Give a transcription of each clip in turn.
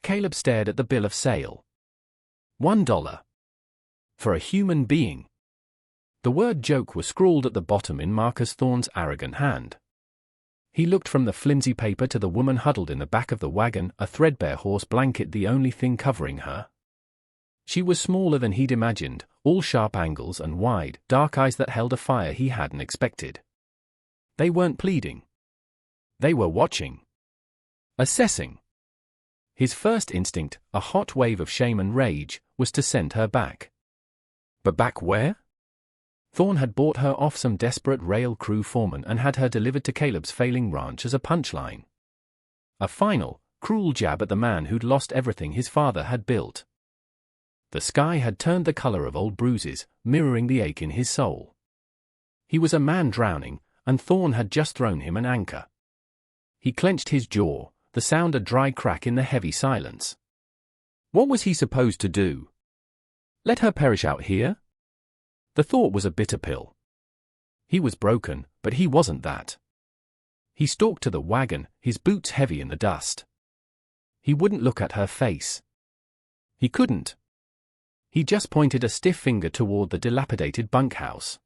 Caleb stared at the bill of sale. $1. For a human being. The word joke was scrawled at the bottom in Marcus Thorne's arrogant hand. He looked from the flimsy paper to the woman huddled in the back of the wagon, a threadbare horse blanket the only thing covering her. She was smaller than he'd imagined, all sharp angles and wide, dark eyes that held a fire he hadn't expected. They weren't pleading. They were watching. Assessing. His first instinct, a hot wave of shame and rage, was to send her back. But back where? Thorne had bought her off some desperate rail crew foreman and had her delivered to Caleb's failing ranch as a punchline. A final, cruel jab at the man who'd lost everything his father had built. The sky had turned the color of old bruises, mirroring the ache in his soul. He was a man drowning, and Thorne had just thrown him an anchor. He clenched his jaw, the sound a dry crack in the heavy silence. What was he supposed to do? Let her perish out here? The thought was a bitter pill. He was broken, but he wasn't that. He stalked to the wagon, his boots heavy in the dust. He wouldn't look at her face. He couldn't. He just pointed a stiff finger toward the dilapidated bunkhouse.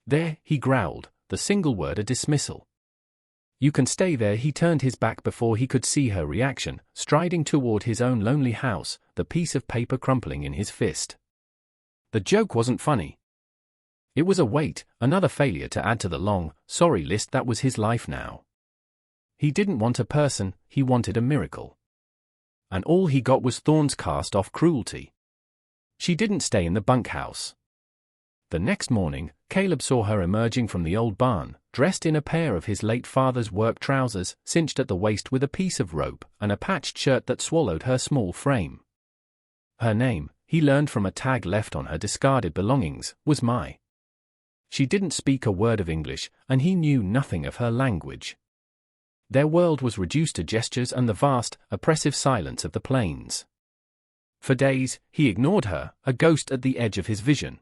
There, he growled, the single word a dismissal. You can stay there. He turned his back before he could see her reaction, striding toward his own lonely house, the piece of paper crumpling in his fist. The joke wasn't funny. It was a weight, another failure to add to the long, sorry list that was his life now. He didn't want a person, he wanted a miracle. And all he got was Thorne's cast-off cruelty. She didn't stay in the bunkhouse. The next morning, Caleb saw her emerging from the old barn, dressed in a pair of his late father's work trousers, cinched at the waist with a piece of rope, and a patched shirt that swallowed her small frame. Her name, he learned from a tag left on her discarded belongings, was Mai. She didn't speak a word of English, and he knew nothing of her language. Their world was reduced to gestures and the vast, oppressive silence of the plains. For days, he ignored her, a ghost at the edge of his vision.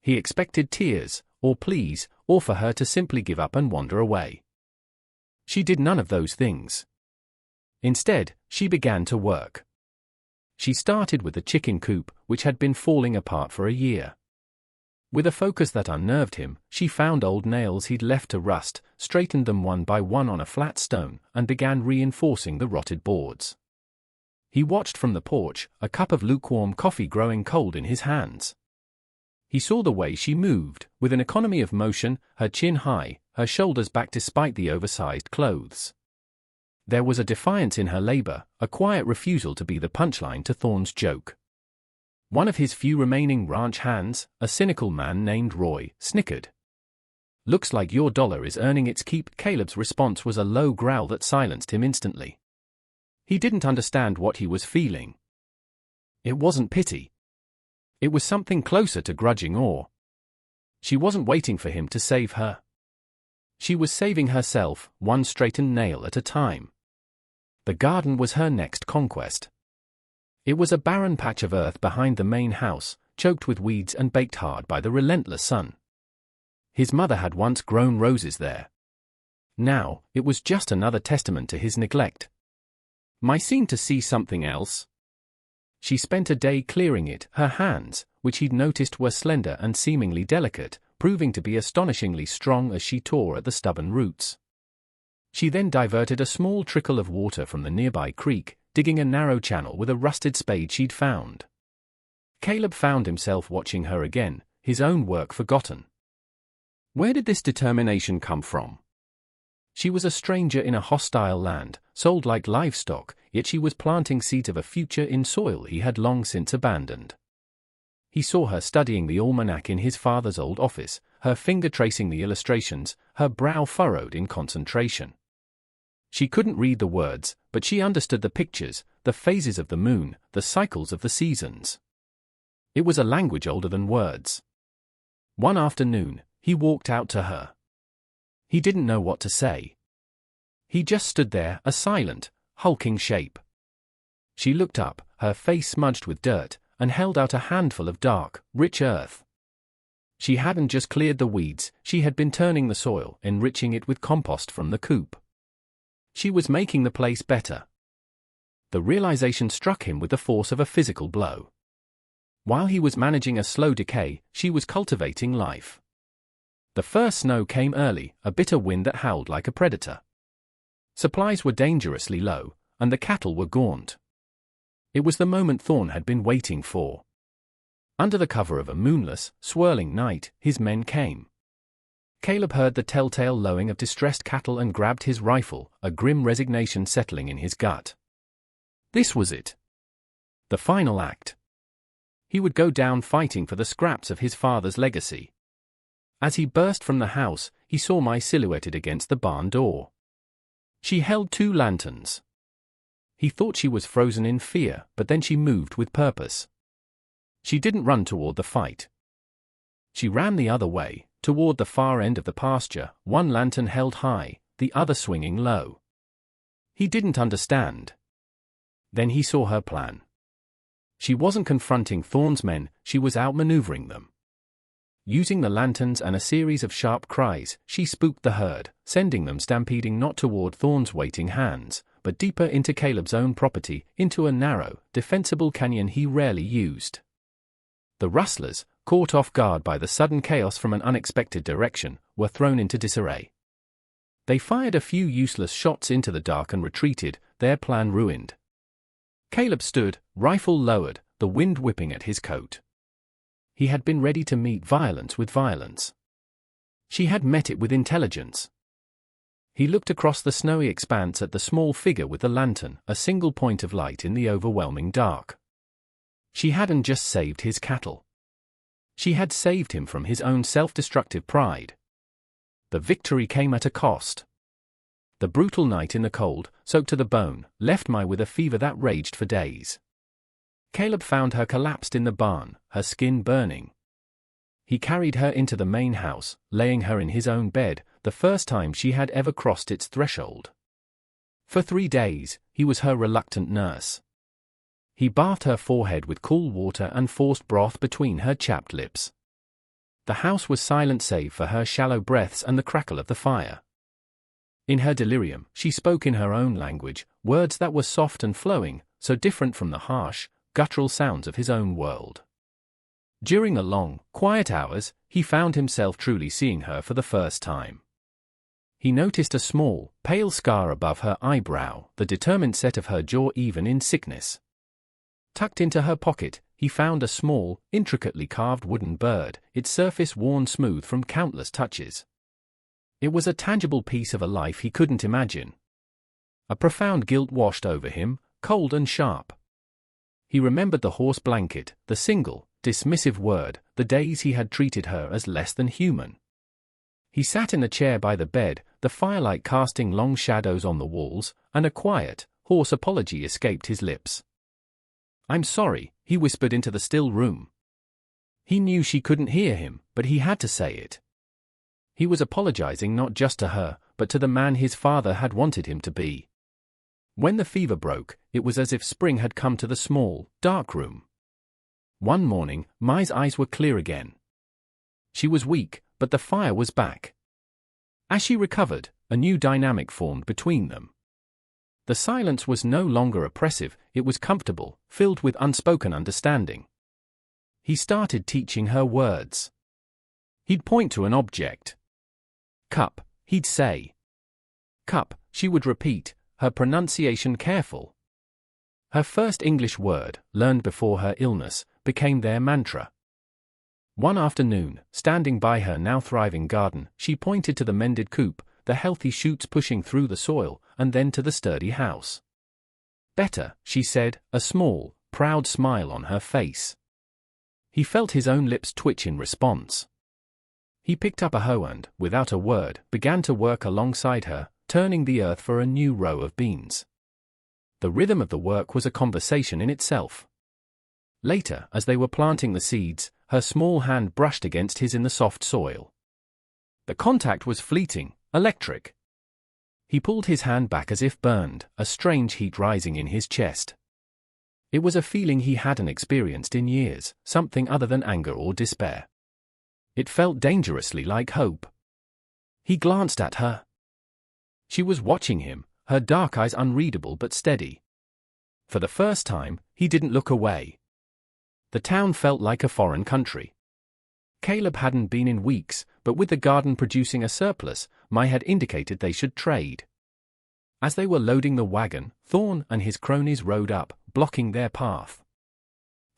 He expected tears, or pleas, or for her to simply give up and wander away. She did none of those things. Instead, she began to work. She started with the chicken coop, which had been falling apart for a year. With a focus that unnerved him, she found old nails he'd left to rust, straightened them one by one on a flat stone, and began reinforcing the rotted boards. He watched from the porch, a cup of lukewarm coffee growing cold in his hands. He saw the way she moved, with an economy of motion, her chin high, her shoulders back despite the oversized clothes. There was a defiance in her labor, a quiet refusal to be the punchline to Thorne's joke. One of his few remaining ranch hands, a cynical man named Roy, snickered. Looks like your dollar is earning its keep. Caleb's response was a low growl that silenced him instantly. He didn't understand what he was feeling. It wasn't pity. It was something closer to grudging awe. She wasn't waiting for him to save her. She was saving herself, one straightened nail at a time. The garden was her next conquest. It was a barren patch of earth behind the main house, choked with weeds and baked hard by the relentless sun. His mother had once grown roses there. Now, it was just another testament to his neglect. Mai seemed to see something else. She spent a day clearing it, her hands, which he'd noticed were slender and seemingly delicate, proving to be astonishingly strong as she tore at the stubborn roots. She then diverted a small trickle of water from the nearby creek, digging a narrow channel with a rusted spade she'd found. Caleb found himself watching her again, his own work forgotten. Where did this determination come from? She was a stranger in a hostile land, sold like livestock, yet she was planting seeds of a future in soil he had long since abandoned. He saw her studying the almanac in his father's old office, her finger tracing the illustrations, her brow furrowed in concentration. She couldn't read the words, but she understood the pictures, the phases of the moon, the cycles of the seasons. It was a language older than words. One afternoon, he walked out to her. He didn't know what to say. He just stood there, a silent, hulking shape. She looked up, her face smudged with dirt, and held out a handful of dark, rich earth. She hadn't just cleared the weeds, she had been turning the soil, enriching it with compost from the coop. She was making the place better. The realization struck him with the force of a physical blow. While he was managing a slow decay, she was cultivating life. The first snow came early, a bitter wind that howled like a predator. Supplies were dangerously low, and the cattle were gaunt. It was the moment Thorn had been waiting for. Under the cover of a moonless, swirling night, his men came. Caleb heard the telltale lowing of distressed cattle and grabbed his rifle, a grim resignation settling in his gut. This was it. The final act. He would go down fighting for the scraps of his father's legacy. As he burst from the house, he saw Mai silhouetted against the barn door. She held 2 lanterns. He thought she was frozen in fear, but then she moved with purpose. She didn't run toward the fight. She ran the other way, toward the far end of the pasture, one lantern held high, the other swinging low. He didn't understand. Then he saw her plan. She wasn't confronting Thorn's men, she was outmaneuvering them. Using the lanterns and a series of sharp cries, she spooked the herd, sending them stampeding not toward Thorn's waiting hands, but deeper into Caleb's own property, into a narrow, defensible canyon he rarely used. The rustlers, caught off guard by the sudden chaos from an unexpected direction, were thrown into disarray. They fired a few useless shots into the dark and retreated, their plan ruined. Caleb stood, rifle lowered, the wind whipping at his coat. He had been ready to meet violence with violence. She had met it with intelligence. He looked across the snowy expanse at the small figure with the lantern, a single point of light in the overwhelming dark. She hadn't just saved his cattle. She had saved him from his own self-destructive pride. The victory came at a cost. The brutal night in the cold, soaked to the bone, left Mai with a fever that raged for days. Caleb found her collapsed in the barn, her skin burning. He carried her into the main house, laying her in his own bed, the first time she had ever crossed its threshold. For 3 days, he was her reluctant nurse. He bathed her forehead with cool water and forced broth between her chapped lips. The house was silent save for her shallow breaths and the crackle of the fire. In her delirium, she spoke in her own language, words that were soft and flowing, so different from the harsh, guttural sounds of his own world. During the long, quiet hours, he found himself truly seeing her for the first time. He noticed a small, pale scar above her eyebrow, the determined set of her jaw even in sickness. Tucked into her pocket, he found a small, intricately carved wooden bird, its surface worn smooth from countless touches. It was a tangible piece of a life he couldn't imagine. A profound guilt washed over him, cold and sharp. He remembered the horse blanket, the single, dismissive word, the days he had treated her as less than human. He sat in the chair by the bed, the firelight casting long shadows on the walls, and a quiet, hoarse apology escaped his lips. "I'm sorry," he whispered into the still room. He knew she couldn't hear him, but he had to say it. He was apologizing not just to her, but to the man his father had wanted him to be. When the fever broke, it was as if spring had come to the small, dark room. One morning, Mai's eyes were clear again. She was weak, but the fire was back. As she recovered, a new dynamic formed between them. The silence was no longer oppressive, it was comfortable, filled with unspoken understanding. He started teaching her words. He'd point to an object. "Cup," he'd say. "Cup," she would repeat, her pronunciation careful. Her first English word, learned before her illness, became their mantra. One afternoon, standing by her now thriving garden, she pointed to the mended coop, the healthy shoots pushing through the soil, and then to the sturdy house. "Better," she said, a small, proud smile on her face. He felt his own lips twitch in response. He picked up a hoe and, without a word, began to work alongside her, turning the earth for a new row of beans. The rhythm of the work was a conversation in itself. Later, as they were planting the seeds, her small hand brushed against his in the soft soil. The contact was fleeting, electric. He pulled his hand back as if burned, a strange heat rising in his chest. It was a feeling he hadn't experienced in years, something other than anger or despair. It felt dangerously like hope. He glanced at her. She was watching him, her dark eyes unreadable but steady. For the first time, he didn't look away. The town felt like a foreign country. Caleb hadn't been in weeks, but with the garden producing a surplus, Mai had indicated they should trade. As they were loading the wagon, Thorn and his cronies rode up, blocking their path.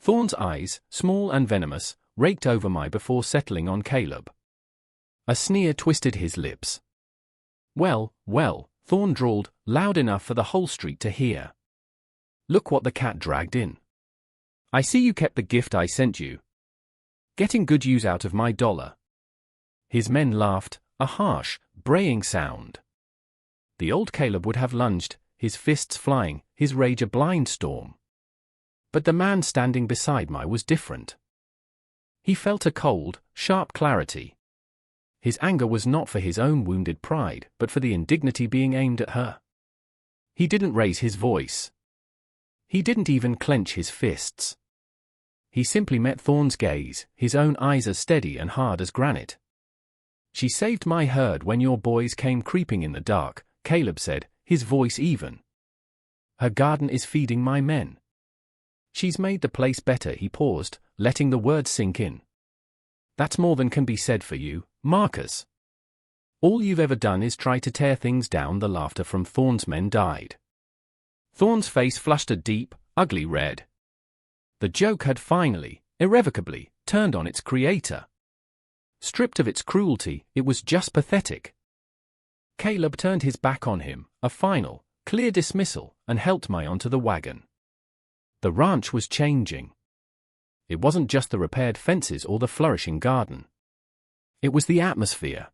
Thorn's eyes, small and venomous, raked over Mai before settling on Caleb. A sneer twisted his lips. Well, Thorn drawled, loud enough for the whole street to hear. Look what the cat dragged in. I see you kept the gift I sent you. Getting good use out of my dollar. His men laughed, a harsh, braying sound. The old Caleb would have lunged, his fists flying, his rage a blind storm. But the man standing beside Mai was different. He felt a cold, sharp clarity. His anger was not for his own wounded pride, but for the indignity being aimed at her. He didn't raise his voice. He didn't even clench his fists. He simply met Thorn's gaze, his own eyes as steady and hard as granite. She saved my herd when your boys came creeping in the dark, Caleb said, his voice even. Her garden is feeding my men. She's made the place better, he paused, letting the words sink in. That's more than can be said for you, Marcus. All you've ever done is try to tear things down. The laughter from Thorn's men died. Thorn's face flushed a deep, ugly red. The joke had finally, irrevocably, turned on its creator. Stripped of its cruelty, it was just pathetic. Caleb turned his back on him, a final, clear dismissal, and helped Mai onto the wagon. The ranch was changing. It wasn't just the repaired fences or the flourishing garden. It was the atmosphere.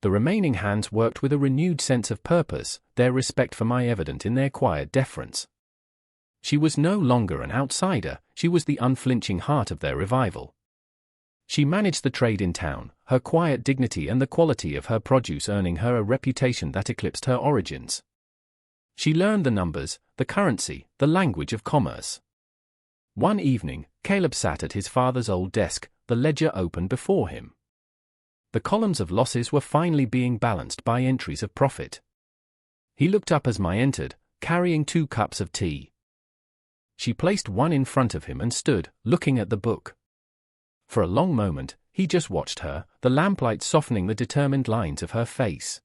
The remaining hands worked with a renewed sense of purpose, their respect for Mai evident in their quiet deference. She was no longer an outsider, she was the unflinching heart of their revival. She managed the trade in town, her quiet dignity and the quality of her produce earning her a reputation that eclipsed her origins. She learned the numbers, the currency, the language of commerce. One evening, Caleb sat at his father's old desk, the ledger open before him. The columns of losses were finally being balanced by entries of profit. He looked up as Mai entered, carrying 2 cups of tea. She placed one in front of him and stood, looking at the book. For a long moment, he just watched her, the lamplight softening the determined lines of her face.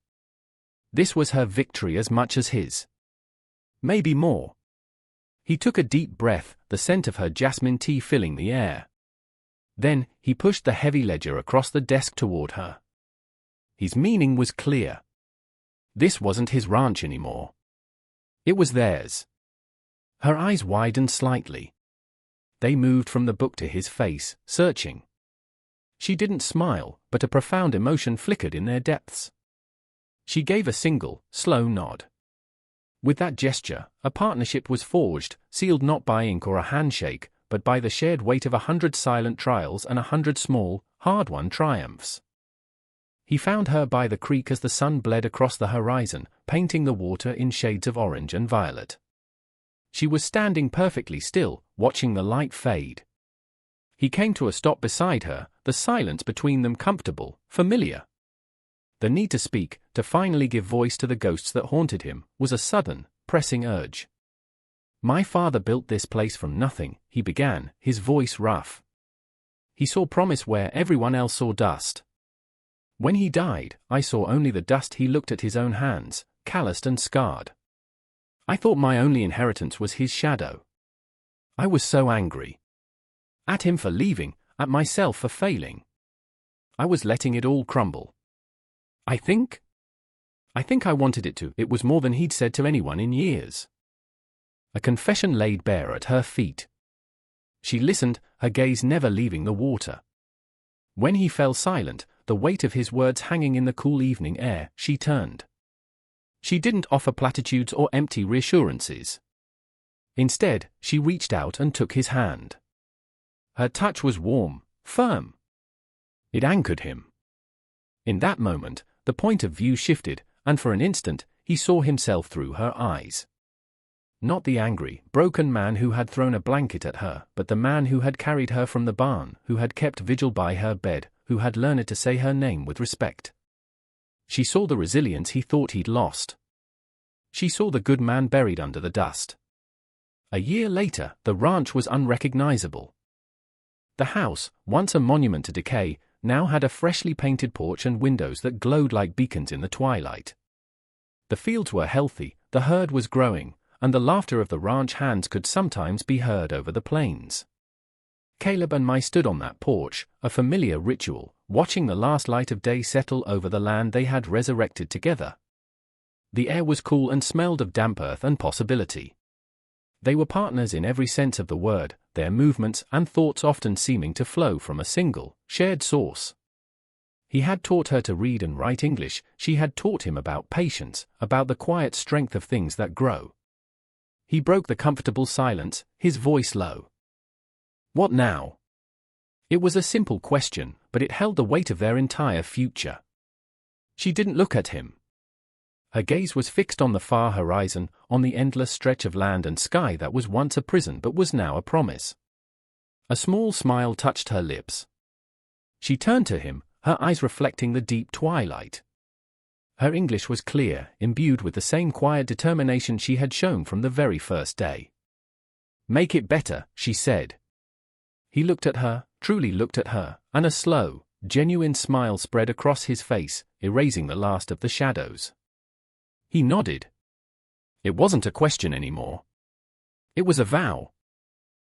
This was her victory as much as his. Maybe more. He took a deep breath, the scent of her jasmine tea filling the air. Then, he pushed the heavy ledger across the desk toward her. His meaning was clear. This wasn't his ranch anymore. It was theirs. Her eyes widened slightly. They moved from the book to his face, searching. She didn't smile, but a profound emotion flickered in their depths. She gave a single, slow nod. With that gesture, a partnership was forged, sealed not by ink or a handshake, but by the shared weight of 100 silent trials and 100 small, hard-won triumphs. He found her by the creek as the sun bled across the horizon, painting the water in shades of orange and violet. She was standing perfectly still, watching the light fade. He came to a stop beside her, the silence between them comfortable, familiar. The need to speak, to finally give voice to the ghosts that haunted him, was a sudden, pressing urge. My father built this place from nothing, he began, his voice rough. He saw promise where everyone else saw dust. When he died, I saw only the dust. He looked at his own hands, calloused and scarred. I thought my only inheritance was his shadow. I was so angry. At him for leaving, at myself for failing. I was letting it all crumble. I think I wanted it to. It was more than he'd said to anyone in years. A confession laid bare at her feet. She listened, her gaze never leaving the water. When he fell silent, the weight of his words hanging in the cool evening air, she turned. She didn't offer platitudes or empty reassurances. Instead, she reached out and took his hand. Her touch was warm, firm. It anchored him. In that moment, the point of view shifted, and for an instant, he saw himself through her eyes. Not the angry, broken man who had thrown a blanket at her, but the man who had carried her from the barn, who had kept vigil by her bed, who had learned to say her name with respect. She saw the resilience he thought he'd lost. She saw the good man buried under the dust. A year later, the ranch was unrecognizable. The house, once a monument to decay, now had a freshly painted porch and windows that glowed like beacons in the twilight. The fields were healthy, the herd was growing, and the laughter of the ranch hands could sometimes be heard over the plains. Caleb and I stood on that porch, a familiar ritual, watching the last light of day settle over the land they had resurrected together. The air was cool and smelled of damp earth and possibility. They were partners in every sense of the word, their movements and thoughts often seeming to flow from a single, shared source. He had taught her to read and write English, she had taught him about patience, about the quiet strength of things that grow. He broke the comfortable silence, his voice low. What now? It was a simple question, but it held the weight of their entire future. She didn't look at him. Her gaze was fixed on the far horizon, on the endless stretch of land and sky that was once a prison but was now a promise. A small smile touched her lips. She turned to him, her eyes reflecting the deep twilight. Her English was clear, imbued with the same quiet determination she had shown from the very first day. "Make it better," she said. He looked at her, truly looked at her, and a slow, genuine smile spread across his face, erasing the last of the shadows. He nodded. It wasn't a question anymore. It was a vow.